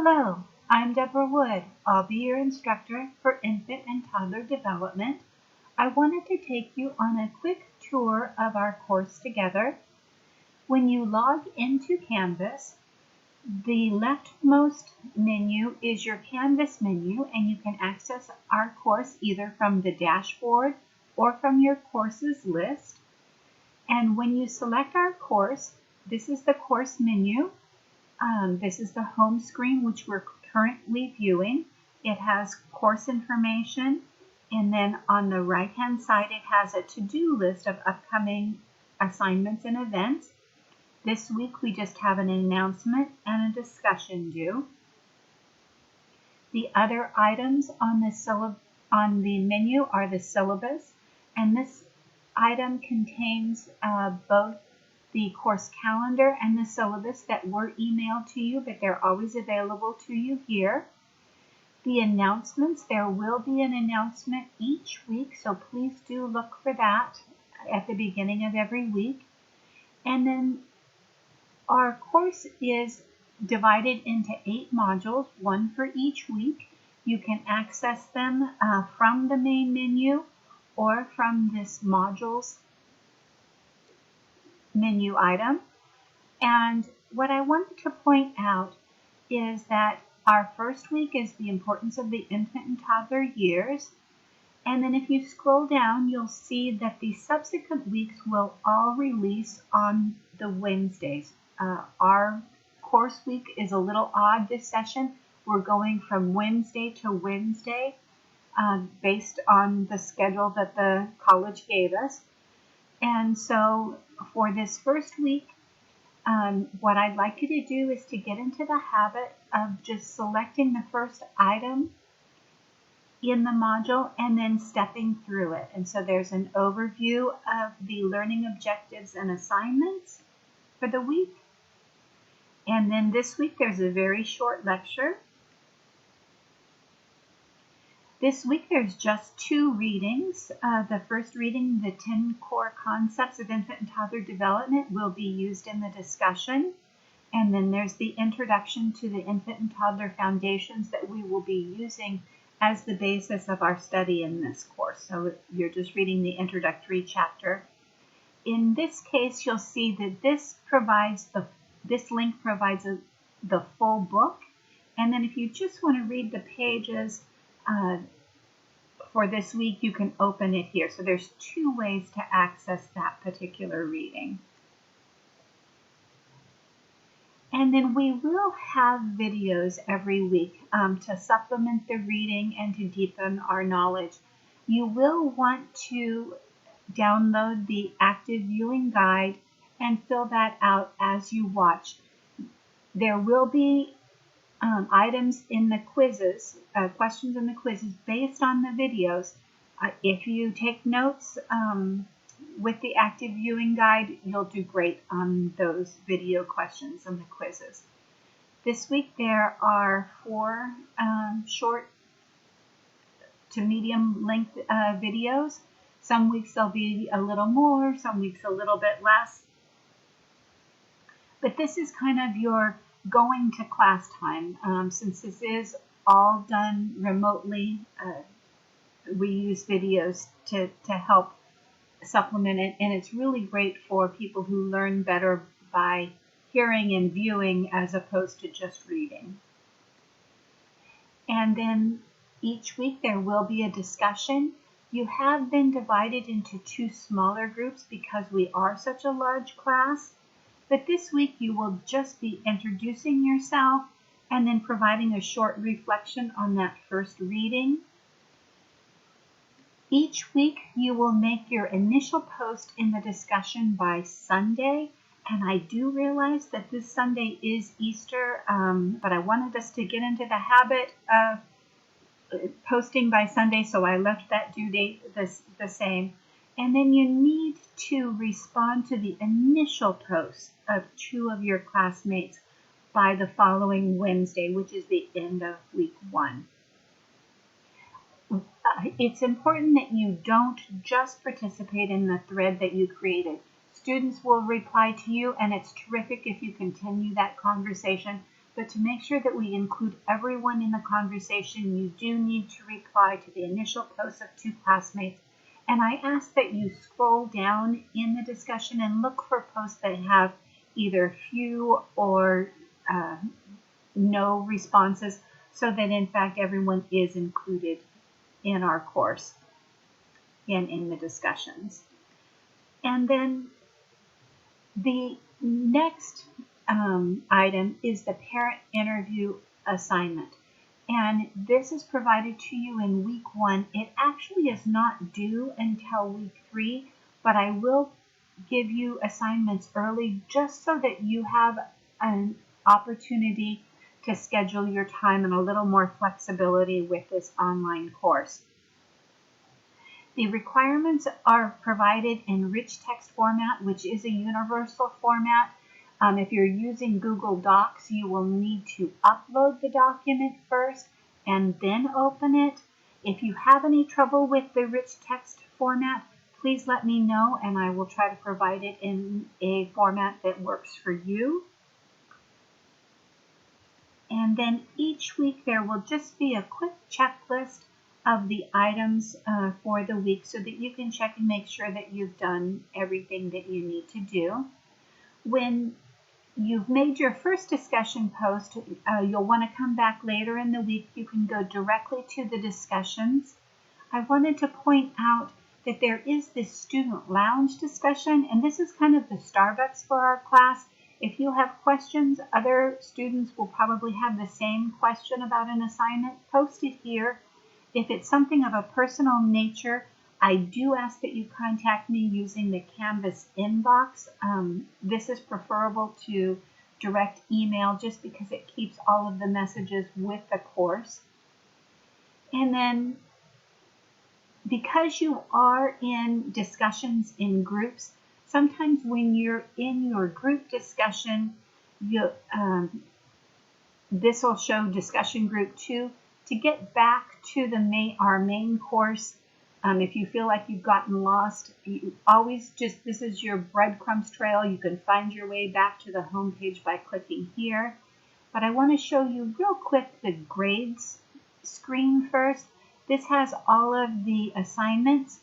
Hello, I'm Deborah Wood. I'll be your instructor for infant and toddler development. I wanted to take you on a quick tour of our course together. When you log into Canvas, the leftmost menu is your Canvas menu, and you can access our course either from the dashboard or from your courses list. And when you select our course, this is the course menu. This is the home screen, which we're currently viewing. It has course information, and then on the right-hand side, it has a to-do list of upcoming assignments and events. This week, we just have an announcement and a discussion due. The other items on the menu are the syllabus, and this item contains both the course calendar and the syllabus that were emailed to you, but they're always available to you here. The announcements, there will be an announcement each week, so please do look for that at the beginning of every week. And then our course is divided into 8 modules, one for each week. You can access them from the main menu or from this modules menu item. And what I wanted to point out is that our first week is the importance of the infant and toddler years. And then if you scroll down, you'll see that the subsequent weeks will all release on the Wednesdays. Our course week is a little odd this session. We're going from Wednesday to Wednesday based on the schedule that the college gave us. And so for this first week, what I'd like you to do is to get into the habit of just selecting the first item in the module and then stepping through it. And so there's an overview of the learning objectives and assignments for the week. And then this week there's a very short lecture. This week there's just 2 readings. The first reading, the 10 core concepts of infant and toddler development, will be used in the discussion. And then there's the introduction to the infant and toddler foundations that we will be using as the basis of our study in this course. So you're just reading the introductory chapter. In this case, you'll see that this link provides the full book. And then if you just want to read the pages for this week, you can open it here. So there's 2 ways to access that particular reading. And then we will have videos every week to supplement the reading and to deepen our knowledge. You will want to download the active viewing guide and fill that out as you watch. There will be items in the quizzes, questions in the quizzes based on the videos. If you take notes with the active viewing guide, you'll do great on those video questions and the quizzes. This week there are 4 short to medium length videos. Some weeks there'll be a little more, some weeks a little bit less. But this is kind of your going to class time. Since this is all done remotely, we use videos to help supplement it, and it's really great for people who learn better by hearing and viewing as opposed to just reading. And then each week there will be a discussion. You have been divided into 2 smaller groups because we are such a large class. But this week you will just be introducing yourself and then providing a short reflection on that first reading. Each week you will make your initial post in the discussion by Sunday. And I do realize that this Sunday is Easter, but I wanted us to get into the habit of posting by Sunday, so I left that due date the same. And then you need to respond to the initial post of 2 of your classmates by the following Wednesday, which is the end of week 1. It's important that you don't just participate in the thread that you created. Students will reply to you, and it's terrific if you continue that conversation, but to make sure that we include everyone in the conversation, you do need to reply to the initial post of 2 classmates. And I ask that you scroll down in the discussion and look for posts that have either few or no responses, so that in fact everyone is included in our course and in the discussions. And then the next item is the parent interview assignment. And this is provided to you in week 1. It actually is not due until week 3, but I will give you assignments early just so that you have an opportunity to schedule your time and a little more flexibility with this online course. The requirements are provided in rich text format, which is a universal format. If you're using Google Docs, you will need to upload the document first and then open it. If you have any trouble with the rich text format, please let me know and I will try to provide it in a format that works for you. And then each week there will just be a quick checklist of the items for the week so that you can check and make sure that you've done everything that you need to do. When you've made your first discussion post, you'll want to come back later in the week. You can go directly to the discussions. I wanted to point out that there is this student lounge discussion, and this is kind of the Starbucks for our class. If you have questions, other students will probably have the same question about an assignment. Post it here. If it's something of a personal nature, I do ask that you contact me using the Canvas inbox. This is preferable to direct email just because it keeps all of the messages with the course. And then because you are in discussions in groups, sometimes when you're in your group discussion, this will show discussion group 2. To get back to our main course, if you feel like you've gotten lost, you always this is your breadcrumbs trail. You can find your way back to the home page by clicking here. But I want to show you real quick the grades screen first. This has all of the assignments.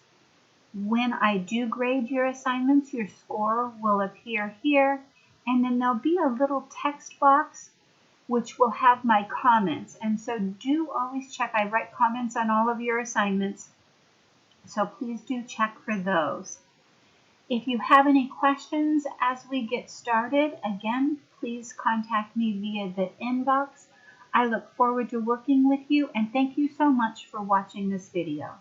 When I do grade your assignments, your score will appear here, and then there'll be a little text box which will have my comments. And so do always check. I write comments on all of your assignments, so please do check for those. If you have any questions as we get started, again, please contact me via the inbox. I look forward to working with you, and thank you so much for watching this video.